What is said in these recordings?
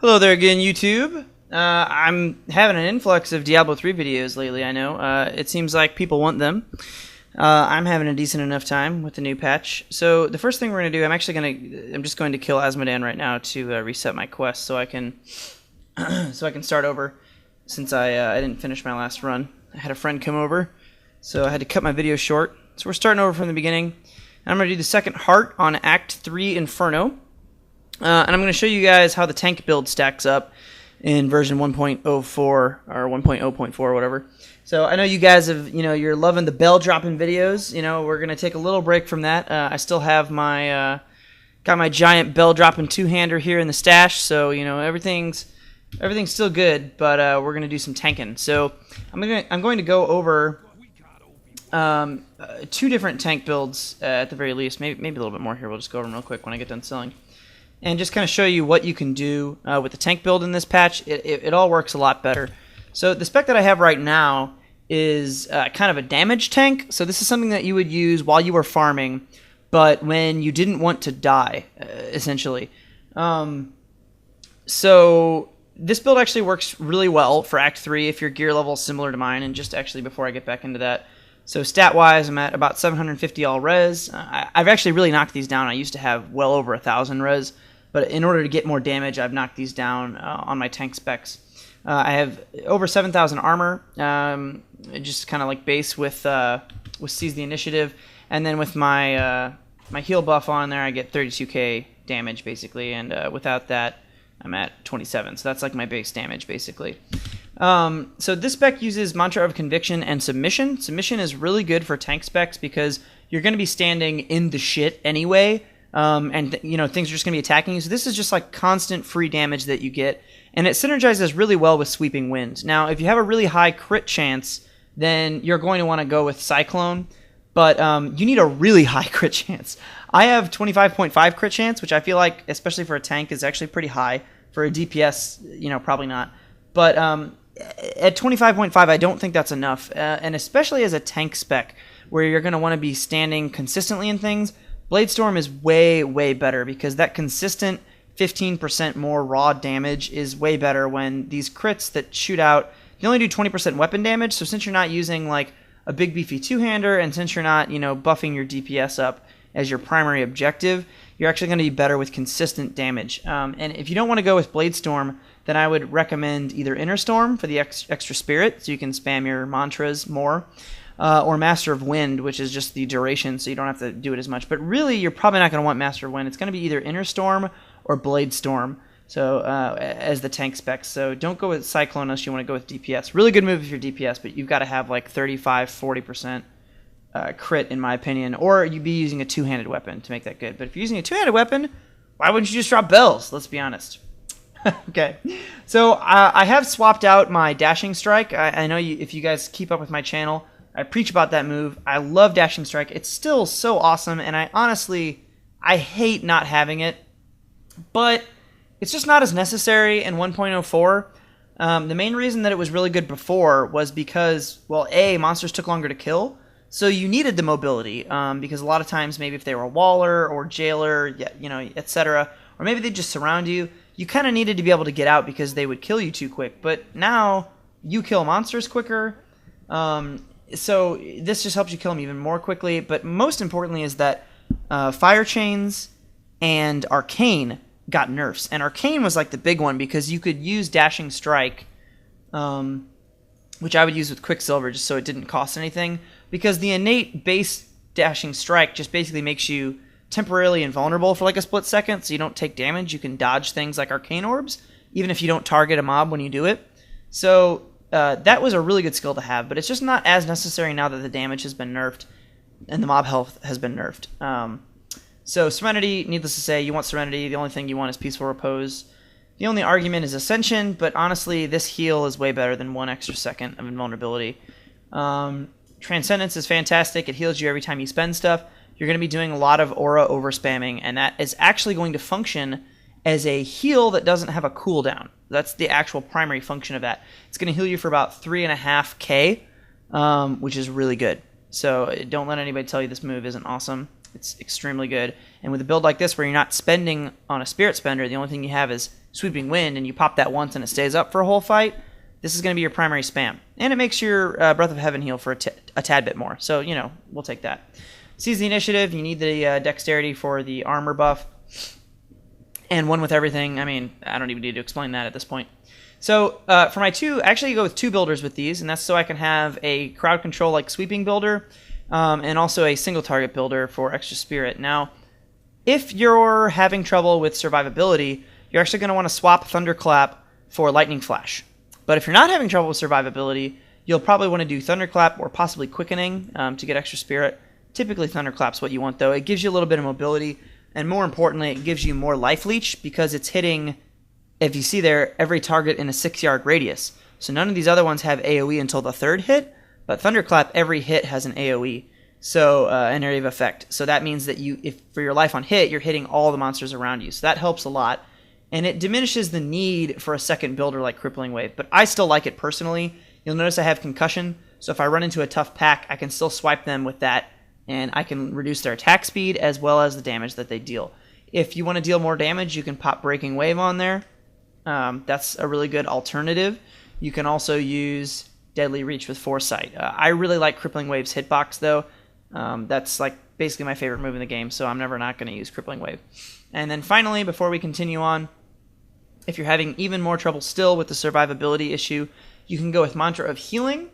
Hello there again, YouTube. I'm having an influx of Diablo 3 videos lately, I know. It seems like people want them. I'm having a decent enough time with the new patch. So the first thing we're going to do, I'm just going to kill Azmodan right now to reset my quest so I can start over, since I didn't finish my last run. I had a friend come over, so I had to cut my video short. So we're starting over from the beginning. And I'm going to do the second heart on Act 3 Inferno. And I'm going to show you guys how the tank build stacks up in version 1.04 or 1.0.4 or whatever. So I know you guys have, you're loving the bell dropping videos. We're going to take a little break from that. I still have my, got my giant bell dropping two-hander here in the stash. So, everything's still good, but we're going to do some tanking. So I'm going to go over two different tank builds at the very least. Maybe a little bit more here. We'll just go over them real quick when I get done selling. And just kind of show you what you can do with the tank build in this patch. It all works a lot better. So the spec that I have right now is kind of a damage tank. So this is something that you would use while you were farming, but when you didn't want to die, essentially. So this build actually works really well for Act 3 if your gear level is similar to mine. And just actually before I get back into that, so stat-wise, I'm at about 750 all res. I've actually really knocked these down. I used to have well over 1,000 res, but in order to get more damage, I've knocked these down on my tank specs. I have over 7,000 armor, just kind of like base with Seize the Initiative, and then with my my heal buff on there, I get 32k damage basically, and without that, I'm at 27. So that's like my base damage basically. So this spec uses Mantra of Conviction and Submission. Submission is really good for tank specs because you're going to be standing in the shit anyway, and things are just going to be attacking you. So this is just like constant free damage that you get, and it synergizes really well with Sweeping Wind. Now, if you have a really high crit chance, then you're going to want to go with Cyclone, but you need a really high crit chance. I have 25.5 crit chance, which I feel like, especially for a tank, is actually pretty high. For a DPS, probably not. But at 25.5, I don't think that's enough, and especially as a tank spec, where you're going to want to be standing consistently in things, Bladestorm is way, way better, because that consistent 15% more raw damage is way better when these crits that shoot out, you only do 20% weapon damage, so since you're not using like a big beefy two-hander, and since you're not, buffing your DPS up as your primary objective, you're actually going to be better with consistent damage. And if you don't want to go with Bladestorm, then I would recommend either Inner Storm for the extra spirit, so you can spam your mantras more, or Master of Wind, which is just the duration, so you don't have to do it as much. But really, you're probably not going to want Master of Wind. It's going to be either Inner Storm or Bladestorm, so as the tank specs. So don't go with Cyclone unless you want to go with DPS. Really good move if you're DPS, but you've got to have like 35-40% crit, in my opinion, or you'd be using a two-handed weapon to make that good. But if you're using a two-handed weapon, why wouldn't you just drop bells? Let's be honest. Okay, so I have swapped out my Dashing Strike. I know if you guys keep up with my channel, I preach about that move. I love Dashing Strike. It's still so awesome, and I hate not having it, but it's just not as necessary in 1.04. The main reason that it was really good before was because, well, A, monsters took longer to kill, so you needed the mobility, because a lot of times, maybe if they were a waller or jailer, etc., or maybe they just surround you, you kind of needed to be able to get out because they would kill you too quick. But now you kill monsters quicker, so this just helps you kill them even more quickly. But most importantly is that Fire Chains and Arcane got nerfs. And Arcane was like the big one because you could use Dashing Strike, which I would use with Quicksilver just so it didn't cost anything. Because the innate base Dashing Strike just basically makes you temporarily invulnerable for like a split second, so you don't take damage. You can dodge things like Arcane Orbs, even if you don't target a mob when you do it. So that was a really good skill to have, but it's just not as necessary now that the damage has been nerfed and the mob health has been nerfed. So Serenity, needless to say, you want Serenity. The only thing you want is Peaceful Repose. The only argument is Ascension, but honestly, this heal is way better than 1 extra second of invulnerability. Transcendence is fantastic. It heals you every time you spend stuff. You're going to be doing a lot of aura over spamming, and that is actually going to function as a heal that doesn't have a cooldown. That's the actual primary function of that. It's going to heal you for about 3.5k, which is really good. So don't let anybody tell you this move isn't awesome. it's extremely good. And with a build like this where you're not spending on a Spirit Spender, the only thing you have is Sweeping Wind, and you pop that once and it stays up for a whole fight, this is going to be your primary spam. And it makes your Breath of Heaven heal for a tad bit more. So, you know, we'll take that. Seize the Initiative. You need the Dexterity for the armor buff. And one with everything. I mean, I don't even need to explain that at this point. So, for my two, actually you go with two builders with these, and that's so I can have a crowd control like Sweeping Builder, and also a single target builder for extra spirit. Now, if you're having trouble with survivability, you're actually going to want to swap Thunderclap for Lightning Flash. But if you're not having trouble with survivability, you'll probably want to do Thunderclap or possibly Quickening to get extra spirit. Typically Thunderclap's what you want, though. It gives you a little bit of mobility, and more importantly, it gives you more life leech because it's hitting, if you see there, every target in a 6-yard radius. So none of these other ones have AoE until the third hit, but Thunderclap, every hit has an AoE, so an area of effect. So that means that if for your life on hit, you're hitting all the monsters around you. So that helps a lot. And it diminishes the need for a second builder like Crippling Wave. But I still like it personally. You'll notice I have Concussion, so if I run into a tough pack, I can still swipe them with that, and I can reduce their attack speed as well as the damage that they deal. If you want to deal more damage, you can pop Breaking Wave on there. That's a really good alternative. You can also use Deadly Reach with Foresight. I really like Crippling Wave's hitbox, though. That's like basically my favorite move in the game, so I'm never not going to use Crippling Wave. And then finally, before we continue on, if you're having even more trouble still with the survivability issue, you can go with Mantra of Healing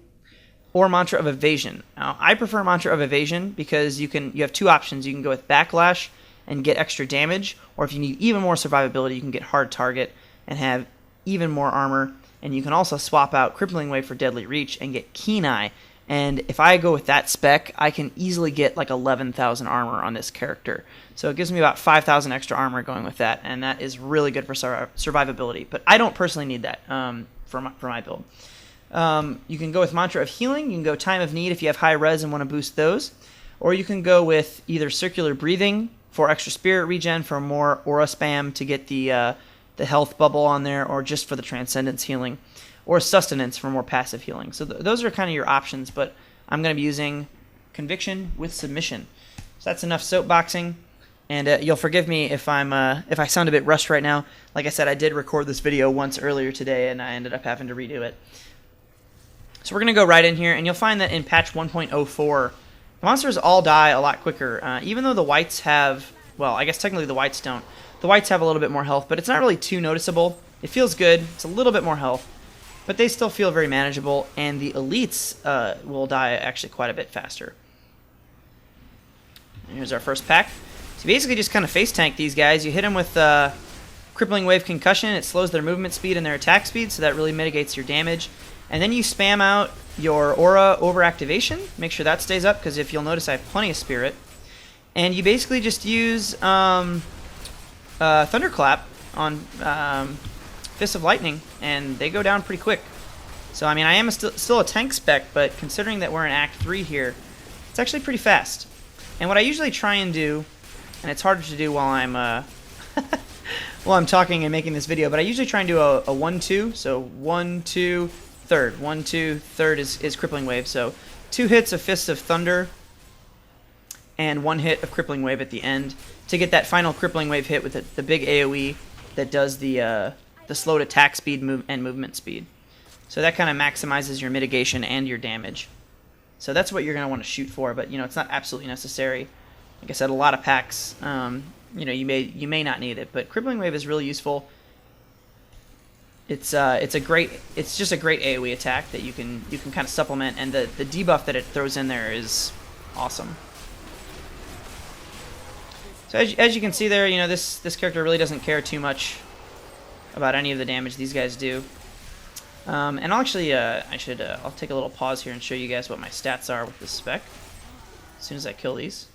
or Mantra of Evasion. Now, I prefer Mantra of Evasion because you have two options. You can go with Backlash and get extra damage, or if you need even more survivability, you can get Hard Target and have even more armor. And you can also swap out Crippling Wave for Deadly Reach and get Keen Eye. And if I go with that spec, I can easily get like 11,000 armor on this character. So it gives me about 5,000 extra armor going with that, and that is really good for survivability. But I don't personally need that for my build. You can go with Mantra of Healing. You can go Time of Need if you have high res and want to boost those. Or you can go with either Circular Breathing for extra spirit regen for more aura spam to get the health bubble on there, or just for the Transcendence healing. Or Sustenance for more passive healing. So those are kind of your options, but I'm going to be using Conviction with Submission. So that's enough soapboxing, and you'll forgive me if I sound a bit rushed right now. Like I said, I did record this video once earlier today, and I ended up having to redo it. So we're going to go right in here, and you'll find that in patch 1.04, the monsters all die a lot quicker. Even though the whites have, well, I guess technically the whites don't. The whites have a little bit more health, but it's not really too noticeable. It feels good. It's a little bit more health. But they still feel very manageable, and the elites will die actually quite a bit faster. And here's our first pack. So you basically just kind of face tank these guys. You hit them with Crippling Wave Concussion. It slows their movement speed and their attack speed, so that really mitigates your damage. And then you spam out your Aura Overactivation. Make sure that stays up, because if you'll notice, I have plenty of Spirit. And you basically just use Thunderclap on Fist of Lightning, and they go down pretty quick. So, I mean, I am still a tank spec, but considering that we're in Act 3 here, it's actually pretty fast. And what I usually try and do, and it's harder to do while I'm while I'm talking and making this video, but I usually try and do a 1-2, so 1-2, third. 1-2, third is Crippling Wave. So 2 hits of Fist of Thunder, and 1 hit of Crippling Wave at the end to get that final Crippling Wave hit with the big AoE that does the slowed attack speed and movement speed. So that kind of maximizes your mitigation and your damage. So that's what you're going to want to shoot for, but it's not absolutely necessary. Like I said, a lot of packs, you may not need it, but Crippling Wave is really useful. It's just a great AoE attack that you can kind of supplement, and the debuff that it throws in there is awesome. So as you can see there, this character really doesn't care too much about any of the damage these guys do. And I'll actually, I'll take a little pause here and show you guys what my stats are with this spec as soon as I kill these.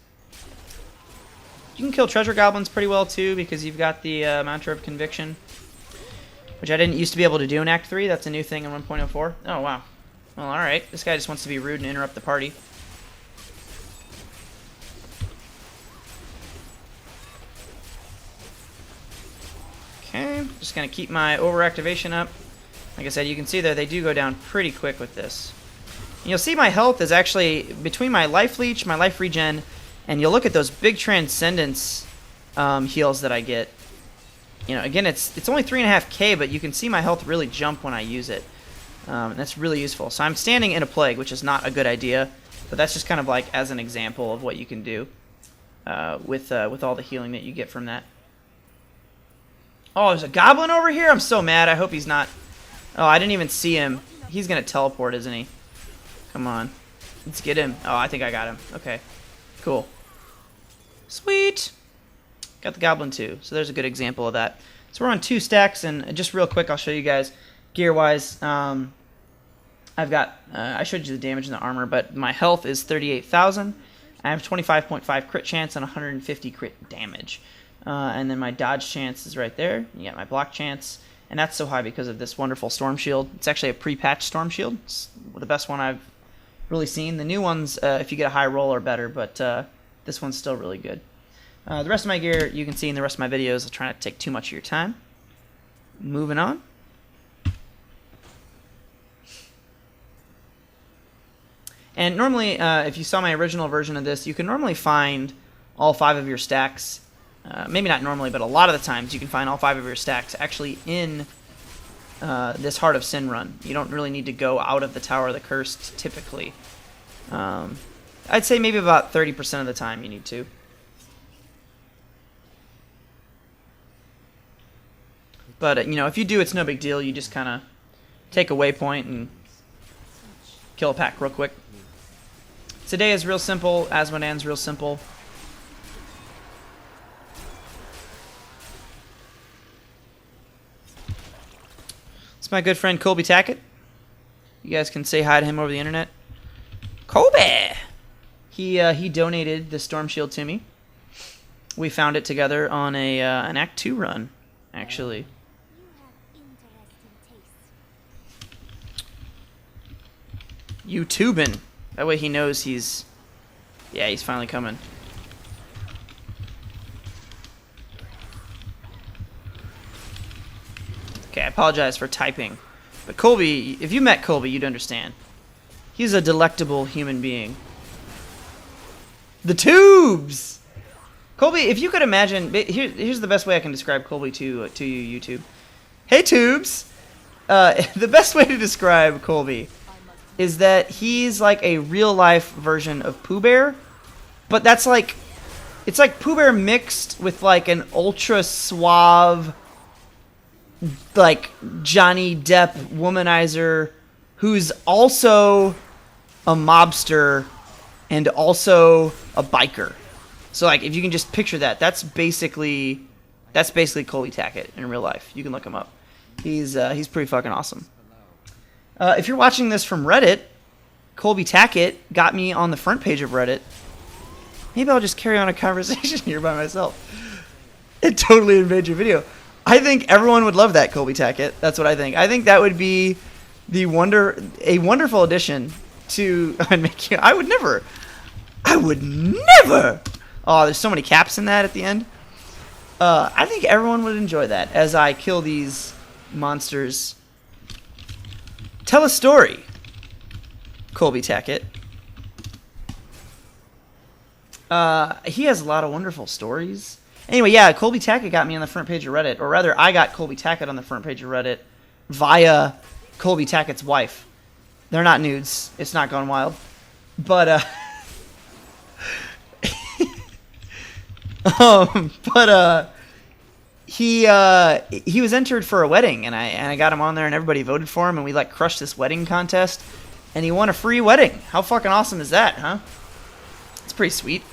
You can kill treasure goblins pretty well too, because you've got the Mantra of Conviction, which I didn't used to be able to do in Act 3. That's a new thing in 1.04. Oh, wow. Well, alright. This guy just wants to be rude and interrupt the party. Okay, just going to keep my overactivation up. Like I said, you can see there they do go down pretty quick with this. And you'll see my health is actually, between my life leech, my life regen, And you'll look at those big Transcendence heals that I get. You know, again, it's only 3.5k, but you can see my health really jump when I use it. And that's really useful. So I'm standing in a Plague, which is not a good idea, but that's just kind of like as an example of what you can do with all the healing that you get from that. Oh, there's a Goblin over here? I'm so mad. I hope he's not... Oh, I didn't even see him. He's going to teleport, isn't he? Come on. Let's get him. Oh, I think I got him. Okay. Cool. Sweet. Got the Goblin too. So there's a good example of that. So we're on 2 stacks, and just real quick, I'll show you guys gear-wise. I've got... I showed you the damage and the armor, but my health is 38,000. I have 25.5 crit chance and 150 crit damage. And then my dodge chance is right there. You got my block chance. And that's so high because of this wonderful Storm Shield. It's actually a pre-patched Storm Shield. It's the best one I've really seen. The new ones, if you get a high roll, are better, but this one's still really good. The rest of my gear, you can see in the rest of my videos. I'll try not to take too much of your time. Moving on. And normally, if you saw my original version of this, you can normally find all 5 of your stacks. Maybe not normally, but a lot of the times you can find all 5 of your stacks actually in this Heart of Sin run. You don't really need to go out of the Tower of the Cursed typically. I'd say maybe about 30% of the time you need to. But, you know, if you do, it's no big deal. You just kind of take a waypoint and kill a pack real quick. Cydaea is real simple. Azmodan's real simple. It's my good friend Kolby Tackett. You guys can say hi to him over the internet. Kolby! He donated the Storm Shield to me. We found it together on an Act 2 run, actually. YouTubing. That way he knows he's... Yeah, he's finally coming. Okay, I apologize for typing. But Kolby, if you met Kolby, you'd understand. He's a delectable human being. The tubes! Kolby, if you could imagine... Here's the best way I can describe Kolby to you, YouTube. Hey, tubes! The best way to describe Kolby is that he's like a real-life version of Pooh Bear, but that's like... It's like Pooh Bear mixed with like an ultra-suave... like Johnny Depp womanizer who's also a mobster and also a biker. So like if you can just picture that, that's basically Kolby Tackett in real life. You can look him up. He's pretty fucking awesome. If you're watching this from Reddit, Kolby Tackett got me on the front page of Reddit. Maybe I'll just carry on a conversation here by myself. It totally invade your video. I think everyone would love that, Kolby Tackett. That's what I think. I think that would be a wonderful addition to... I would never... Oh, there's so many caps in that at the end. I think everyone would enjoy that as I kill these monsters. Tell a story, Kolby Tackett. He has a lot of wonderful stories. Anyway, yeah, Kolby Tackett got me on the front page of Reddit. Or rather, I got Kolby Tackett on the front page of Reddit via Kolby Tackett's wife. They're not nudes. It's not gone wild. But, he was entered for a wedding, and I got him on there, and everybody voted for him, and we, like, crushed this wedding contest, and he won a free wedding. How fucking awesome is that, huh? It's pretty sweet.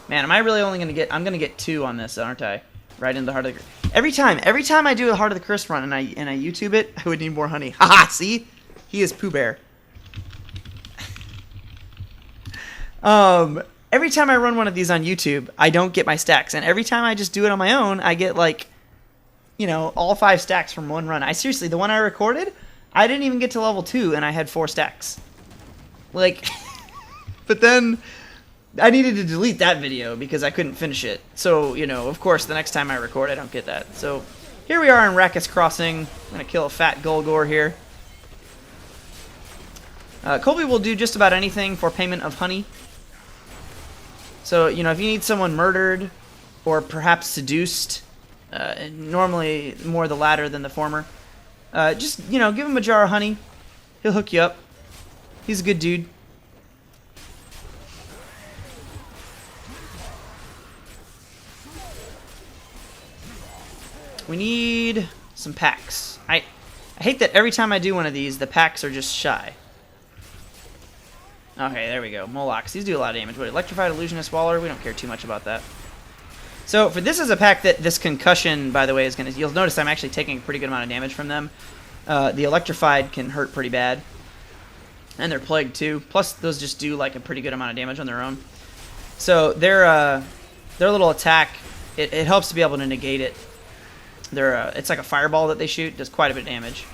Man, am I really only gonna get... I'm gonna get 2 on this, aren't I? Right into the Heart of the Curse. Every time I do a Heart of the Curse run and I YouTube it, I would need more honey. Haha, see? He is Pooh Bear. Every time I run one of these on YouTube, I don't get my stacks. And every time I just do it on my own, I get, like, you know, all 5 stacks from one run. Seriously, the one I recorded, I didn't even get to level 2, and I had 4 stacks. Like, but then... I needed to delete that video because I couldn't finish it. So, you know, of course, the next time I record, I don't get that. So, here we are in Rakkus Crossing. I'm going to kill a fat Golgor here. Kolby will do just about anything for payment of honey. So, you know, if you need someone murdered or perhaps seduced, normally more the latter than the former, just, you know, give him a jar of honey. He'll hook you up. He's a good dude. We need some packs. I hate that every time I do one of these, the packs are just shy. Okay, there we go. Molochs. These do a lot of damage. What, Electrified Illusionist Waller? We don't care too much about that. So, for this is a pack that this concussion, by the way, is going to... You'll notice I'm actually taking a pretty good amount of damage from them. The Electrified can hurt pretty bad. And they're Plagued, too. Plus, those just do, like, a pretty good amount of damage on their own. So, their little attack, it helps to be able to negate it. It's like a fireball that they shoot. Does quite a bit of damage.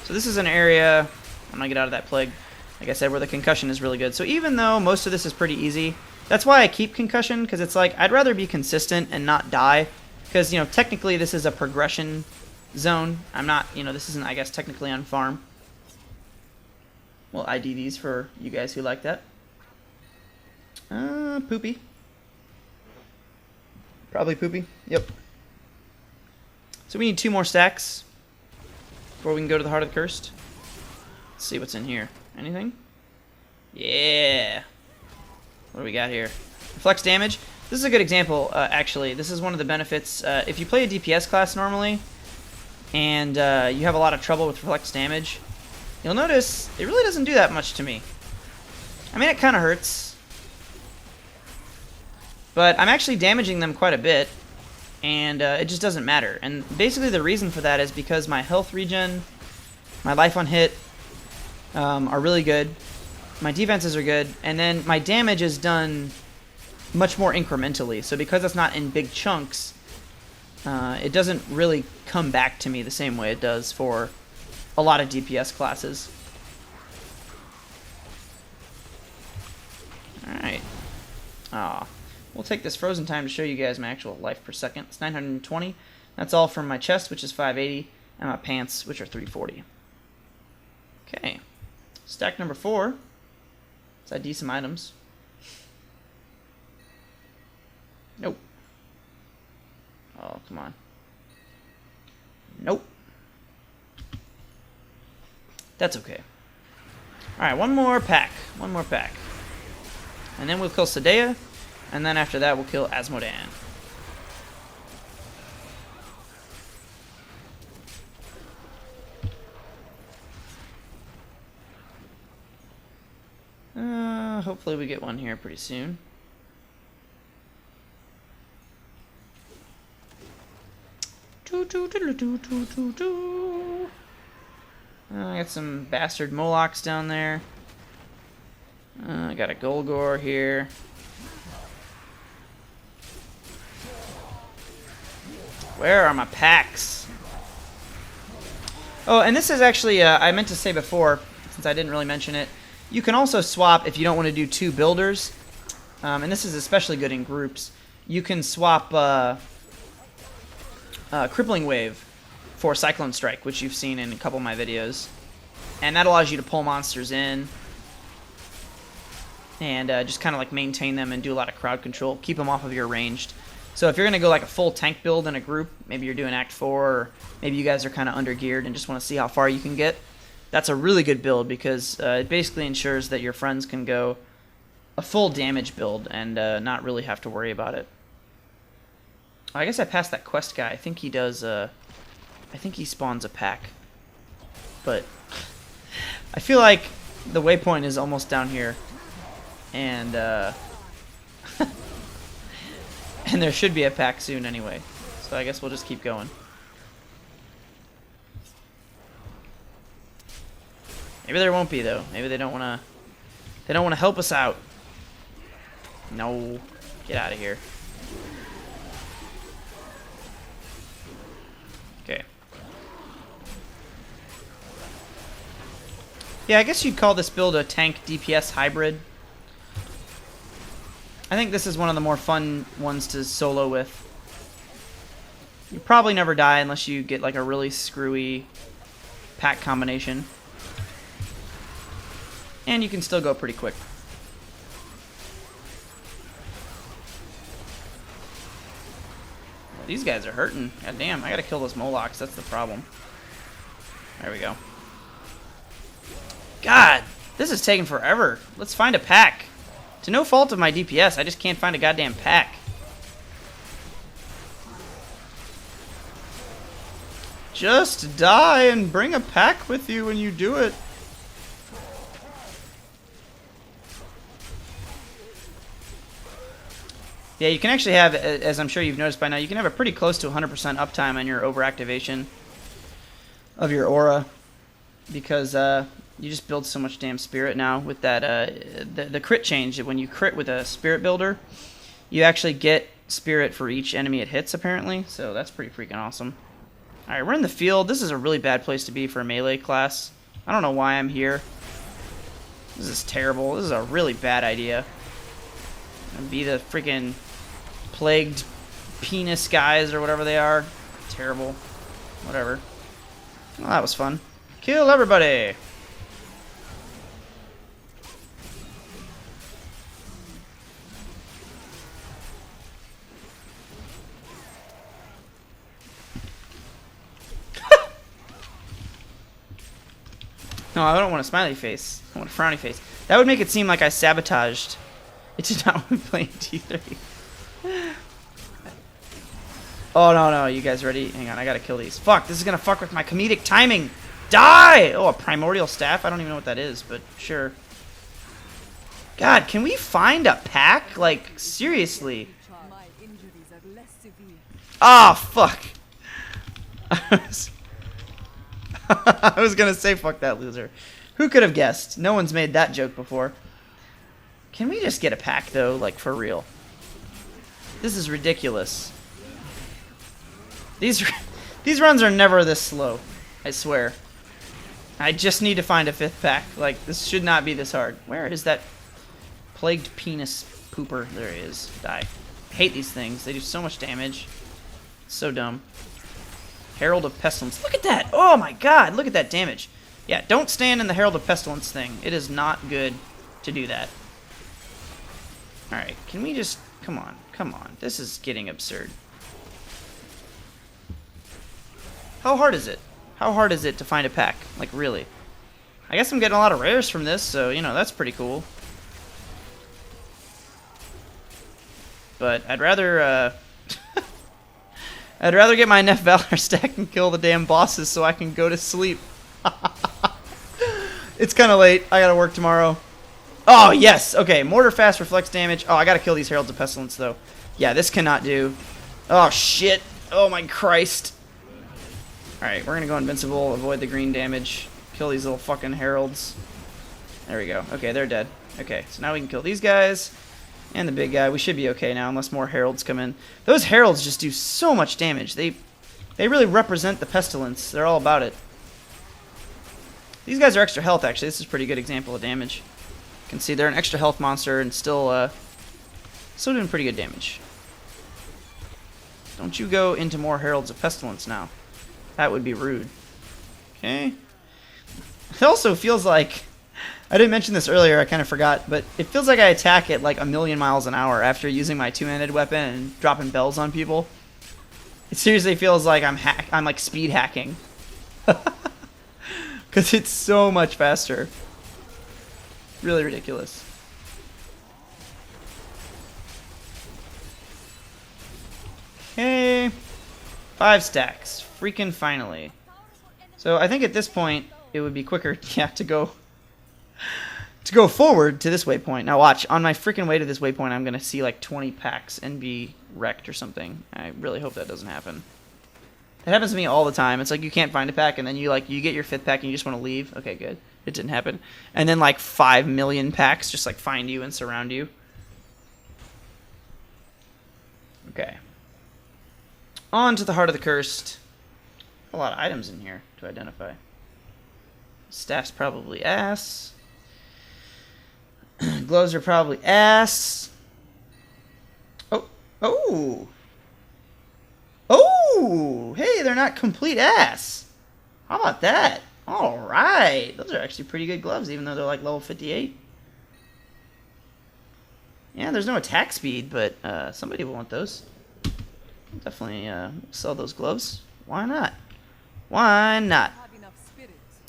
So, this is an area... I'm going to get out of that Plague. Like I said, where the concussion is really good. So even though most of this is pretty easy, that's why I keep concussion, because it's like, I'd rather be consistent and not die. Because, you know, technically this is a progression zone. I'm not, you know, this isn't, I guess, technically on farm. We'll ID these for you guys who like that. Poopy. Probably Poopy. Yep. So we need 2 more stacks before we can go to the Heart of the Cursed. Let's see what's in here. Anything? Yeah. What do we got here? Reflects damage. This is a good example, actually. This is one of the benefits. If you play a DPS class normally, and you have a lot of trouble with reflects damage, you'll notice it really doesn't do that much to me. I mean, it kind of hurts. But I'm actually damaging them quite a bit, and it just doesn't matter. And basically the reason for that is because my health regen, my life on hit, are really good. My defenses are good, and then my damage is done much more incrementally. So because it's not in big chunks, it doesn't really come back to me the same way it does for a lot of DPS classes. Alright. We'll take this frozen time to show you guys my actual life per second. It's 920. That's all from my chest, which is 580, and my pants, which are 340. Okay. Stack number 4. Let's ID some items. Nope. Oh, come on. Nope. That's okay. Alright, one more pack. One more pack. And then we'll kill Cydaea, and then after that we'll kill Azmodan. Hopefully we get one here pretty soon. I got some bastard Molochs down there. I got a Golgor here. Where are my packs? Oh, and this is actually, I meant to say before, since I didn't really mention it, you can also swap if you don't want to do 2 builders, and this is especially good in groups. You can swap Crippling Wave for Cyclone Strike, which you've seen in a couple of my videos. And that allows you to pull monsters in and just kind of like maintain them and do a lot of crowd control, keep them off of your ranged. So if you're going to go like a full tank build in a group, maybe you're doing Act 4, or maybe you guys are kind of under-geared and just want to see how far you can get, that's a really good build because it basically ensures that your friends can go a full damage build and not really have to worry about it. I guess I passed that quest guy. I think he does, I think he spawns a pack. But I feel like the waypoint is almost down here. And, and there should be a pack soon anyway. So I guess we'll just keep going. Maybe there won't be though. Maybe they don't want to help us out. No. Get out of here. Okay. Yeah, I guess you'd call this build a tank DPS hybrid. I think this is one of the more fun ones to solo with. You probably never die unless you get like a really screwy pack combination. And you can still go pretty quick. these guys are hurting. God damn, I gotta kill those Molochs. That's the problem. There we go. God, this is taking forever. Let's find a pack. To no fault of my DPS, I just can't find a goddamn pack. Just die and bring a pack with you when you do it. Yeah, you can actually have, as I'm sure you've noticed by now, you can have a pretty close to 100% uptime on your overactivation of your aura, because you just build so much damn spirit now with that the crit change. When you crit with a spirit builder, you actually get spirit for each enemy it hits, apparently, so that's pretty freaking awesome. Alright, we're in the field. This is a really bad place to be for a melee class. I don't know why I'm here. This is terrible. This is a really bad idea. And be the freaking plagued penis guys or whatever they are. Terrible. Whatever. Well, that was fun. Kill everybody! No, I don't want a smiley face. I want a frowny face. That would make it seem like I sabotaged. It did not want me playing T3. Oh, no. You guys ready? Hang on, I gotta kill these. Fuck, this is gonna fuck with my comedic timing. Die! Oh, a primordial staff? I don't even know what that is, but sure. God, can we find a pack? Like, seriously. Ah, fuck. I was gonna say fuck that loser. Who could have guessed? No one's made that joke before. Can we just get a pack though, like for real? This is ridiculous. These runs are never this slow. I swear. I just need to find a 5th pack. Like, this should not be this hard. Where is that plagued penis pooper? There he is. Die. I hate these things. They do so much damage. It's so dumb. Herald of Pestilence. Look at that! Oh my god, look at that damage. Yeah, don't stand in the Herald of Pestilence thing. It is not good to do that. Alright, can we just... Come on, come on. This is getting absurd. How hard is it? How hard is it to find a pack? Like, really? I guess I'm getting a lot of rares from this, so, you know, that's pretty cool. But I'd rather, I'd rather get my Nef Valor stack and kill the damn bosses so I can go to sleep. It's kind of late. I gotta work tomorrow. Oh, yes! Okay, Mortar Fast reflects damage. Oh, I gotta kill these Heralds of Pestilence, though. Yeah, this cannot do. Oh, shit. Oh, my Christ. Alright, we're gonna go invincible, avoid the green damage, kill these little fucking Heralds. There we go. Okay, they're dead. Okay, so now we can kill these guys. And the big guy. We should be okay now, unless more Heralds come in. Those Heralds just do so much damage. They really represent the Pestilence. They're all about it. These guys are extra health, actually. This is a pretty good example of damage. You can see they're an extra health monster and still doing pretty good damage. Don't you go into more Heralds of Pestilence now. That would be rude. Okay. It also feels like... I didn't mention this earlier, I kind of forgot, but it feels like I attack at like 1,000,000 miles an hour after using my two-handed weapon and dropping bells on people. It seriously feels like I'm like speed hacking. Because it's so much faster. Really ridiculous. Okay. 5 stacks. Freaking finally. So I think at this point it would be quicker, yeah, to go forward to this waypoint. Now watch, on my freaking way to this waypoint I'm gonna see like 20 packs and be wrecked or something. I really hope that doesn't happen. That happens to me all the time. It's like you can't find a pack and then you get your 5th pack and you just want to leave. Okay, good. It didn't happen. And then like 5 million packs just like find you and surround you. Okay. On to the Heart of the Cursed. A lot of items in here to identify. Staff's probably ass. Gloves are probably ass. Oh. Oh. Oh. Hey, they're not complete ass. How about that? Alright. Those are actually pretty good gloves, even though they're like level 58. Yeah, there's no attack speed, but somebody will want those. Definitely sell those gloves. Why not? Why not?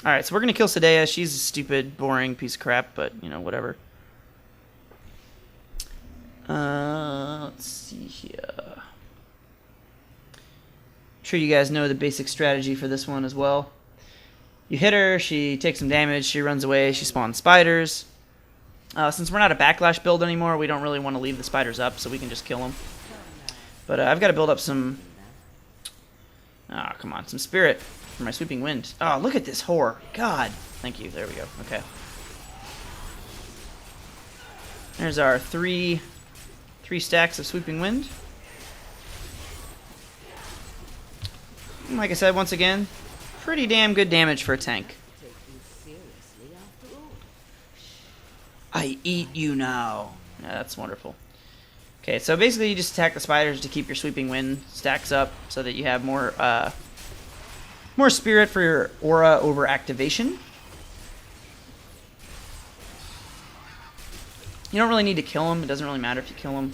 Alright, so we're going to kill Cydaea. She's a stupid, boring piece of crap, but, you know, whatever. Let's see here. I'm sure you guys know the basic strategy for this one as well. You hit her, she takes some damage, she runs away, she spawns spiders. Since we're not a backlash build anymore, we don't really want to leave the spiders up, so we can just kill them. But I've got to build up some... Ah, come on, some spirit for my sweeping wind. Oh, look at this whore. God. Thank you. There we go. Okay. There's our three stacks of sweeping wind. And like I said, once again, pretty damn good damage for a tank. I eat you now. Yeah, that's wonderful. Okay, so basically you just attack the spiders to keep your sweeping wind stacks up so that you have more spirit for your aura over activation. You don't really need to kill them. It doesn't really matter if you kill them.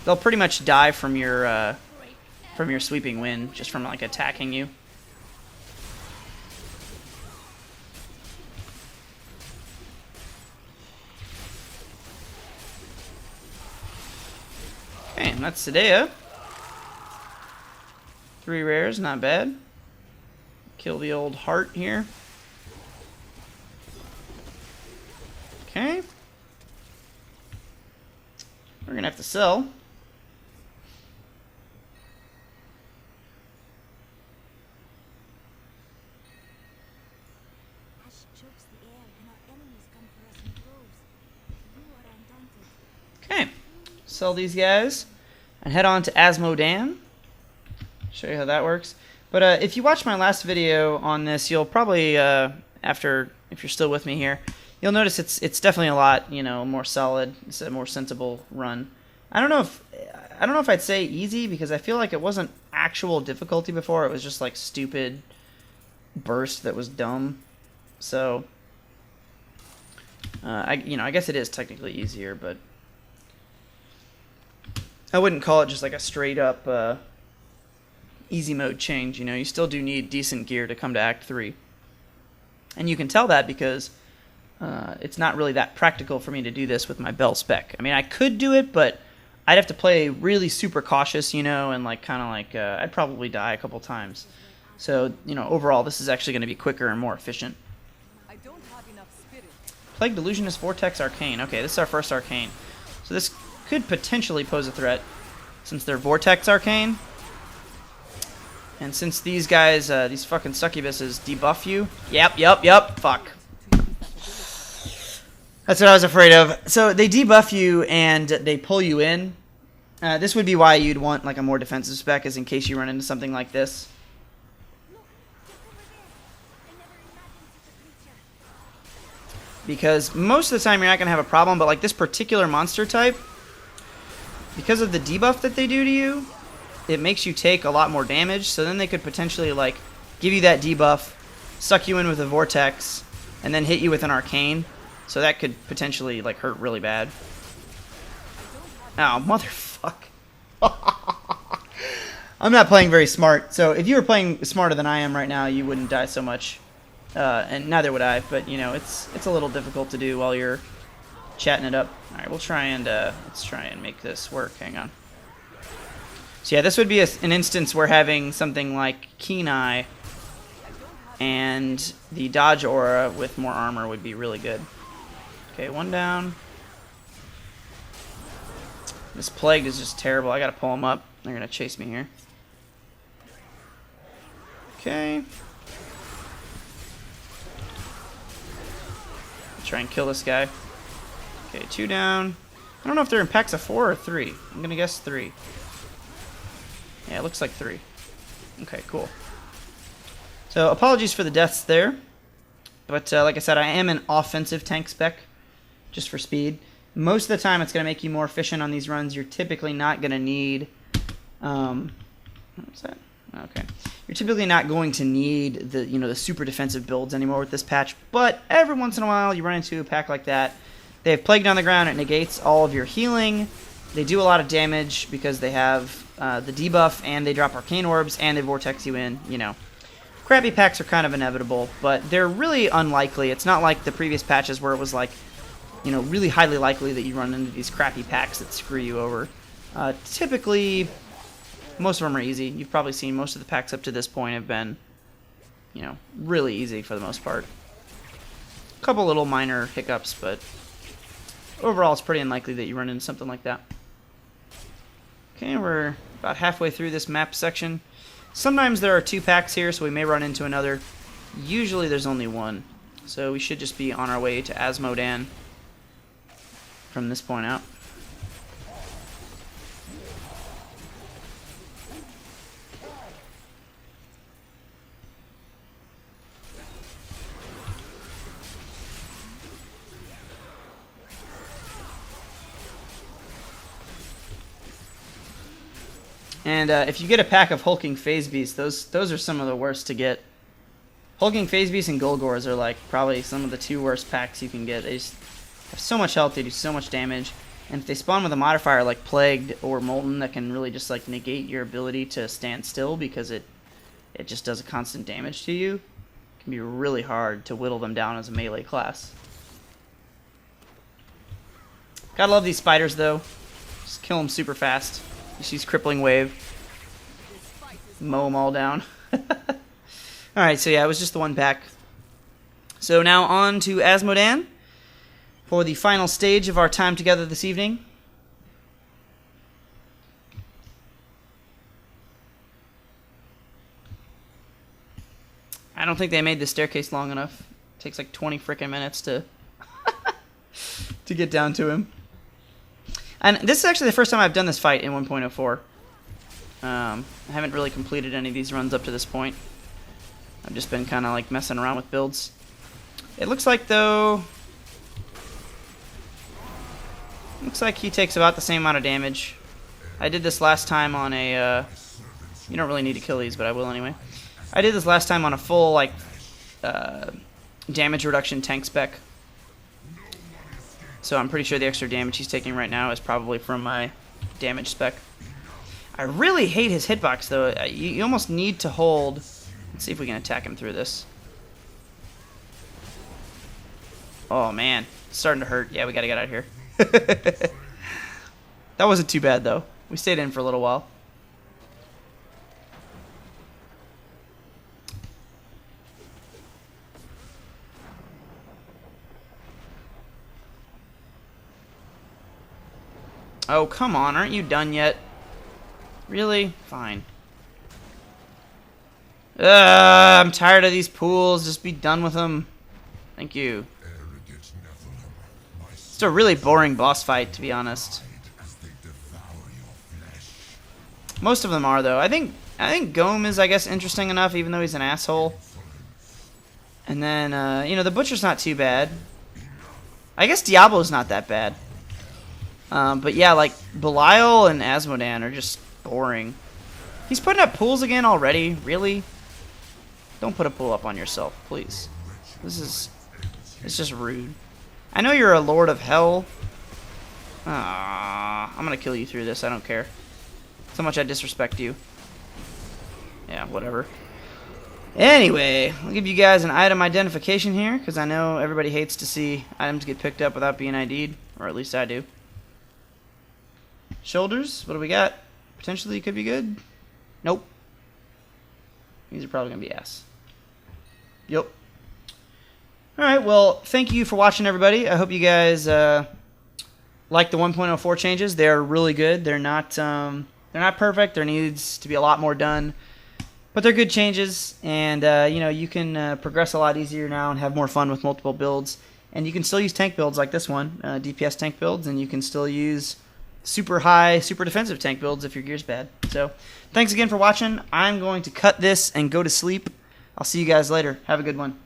They'll pretty much die from your sweeping wind, just from like attacking you. Okay, and that's Cydaea. 3 rares, not bad. Kill the old heart here. Okay. We're gonna have to sell. Okay. Sell these guys and head on to Azmodan. Show you how that works. But if you watched my last video on this, you'll probably if you're still with me here, you'll notice it's definitely a lot, you know, more solid. It's a more sensible run. I don't know if I'd say easy, because I feel like it wasn't actual difficulty before. It was just like stupid burst that was dumb. So I guess it is technically easier, but I wouldn't call it just like a straight up easy mode change. You know, you still do need decent gear to come to Act 3. And you can tell that because it's not really that practical for me to do this with my Bell spec. I mean, I could do it, but I'd have to play really super cautious, you know, and like kind of like I'd probably die a couple times. So, you know, overall, this is actually going to be quicker and more efficient. Plague Delusionist Vortex Arcane. Okay, this is our first Arcane. So this could potentially pose a threat, since they're Vortex Arcane. And since these guys, these fucking succubuses debuff you. Yep. Fuck. That's what I was afraid of. So they debuff you and they pull you in. This would be why you'd want like a more defensive spec, is in case you run into something like this. Because most of the time you're not going to have a problem, but like this particular monster type, because of the debuff that they do to you, it makes you take a lot more damage. So then they could potentially like give you that debuff, suck you in with a vortex, and then hit you with an arcane. So that could potentially like hurt really bad. Oh, motherfuck. I'm not playing very smart. So if you were playing smarter than I am right now, you wouldn't die so much. And neither would I, but you know, it's a little difficult to do while you're chatting it up. All right, we'll try and let's try and make this work. Hang on. So yeah, this would be an instance where having something like Keen Eye and the dodge aura with more armor would be really good. Okay, one down. This plague is just terrible. I gotta pull him up. They're gonna chase me here. Okay. Try and kill this guy. Okay, 2 down. I don't know if they're in packs of 4 or 3. I'm gonna guess 3. Yeah, it looks like 3. Okay, cool. So apologies for the deaths there, but like I said, I am an offensive tank spec, just for speed. Most of the time, it's gonna make you more efficient on these runs. You're typically not gonna need. What's that? Okay. You're typically not going to need the super defensive builds anymore with this patch, but every once in a while you run into a pack like that They have Plague on the ground. It negates all of your healing. They do a lot of damage because they have the debuff, and they drop Arcane Orbs, and they Vortex you in, you know. Crappy packs are kind of inevitable, but they're really unlikely. It's not like the previous patches where it was like, you know, really highly likely that you run into these crappy packs that screw you over. Typically, most of them are easy. You've probably seen most of the packs up to this point have been, you know, really easy for the most part. A couple little minor hiccups, but overall it's pretty unlikely that you run into something like that. Okay, we're about halfway through this map section. Sometimes there are 2 packs here, so we may run into another. Usually there's only 1. So we should just be on our way to Azmodan from this point out. And if you get a pack of Hulking Phase Beasts, those are some of the worst to get. Hulking Phase Beasts and Golgors are like probably some of the 2 worst packs you can get. They just have so much health, they do so much damage. And if they spawn with a modifier like Plagued or Molten that can really just like negate your ability to stand still because it just does a constant damage to you, it can be really hard to whittle them down as a melee class. Gotta love these spiders though. Just kill them super fast. Just use Crippling Wave. Mow them all down. Alright, so yeah, it was just the 1 pack. So now on to Azmodan for the final stage of our time together this evening. I don't think they made the staircase long enough. It takes like 20 frickin' minutes to to get down to him. And this is actually the first time I've done this fight in 1.04. I haven't really completed any of these runs up to this point. I've just been kind of like messing around with builds. It looks like though... Looks like he takes about the same amount of damage. I did this last time on a... you don't really need to kill these, but I will anyway. I did this last time on a full like damage reduction tank spec. So I'm pretty sure the extra damage he's taking right now is probably from my damage spec. I really hate his hitbox though. You almost need to hold... Let's see if we can attack him through this. Oh man, it's starting to hurt. Yeah, we gotta get out of here. That wasn't too bad though. We stayed in for a little while. Oh, come on. Aren't you done yet? Really? Fine. I'm tired of these pools. Just be done with them. Thank you. It's a really boring boss fight, to be honest. Most of them are, though. I think Gome is, I guess, interesting enough, even though he's an asshole. And then, you know, the Butcher's not too bad. I guess Diablo's not that bad. But yeah, like, Belial and Azmodan are just boring. He's putting up pools again already? Really? Don't put a pool up on yourself, please. It's just rude. I know you're a Lord of Hell. I'm gonna kill you through this, I don't care. So much I disrespect you. Yeah, whatever. Anyway, I'll give you guys an item identification here, because I know everybody hates to see items get picked up without being ID'd, or at least I do. Shoulders, what do we got? Potentially could be good. Nope. These are probably going to be ass. Yep. Alright, well, thank you for watching, everybody. I hope you guys like the 1.04 changes. They're really good. They're not perfect. There needs to be a lot more done. But they're good changes, and you know, you can progress a lot easier now and have more fun with multiple builds. And you can still use tank builds like this one, DPS tank builds, and you can still use super high, super defensive tank builds if your gear's bad. So, thanks again for watching. I'm going to cut this and go to sleep. I'll see you guys later. Have a good one.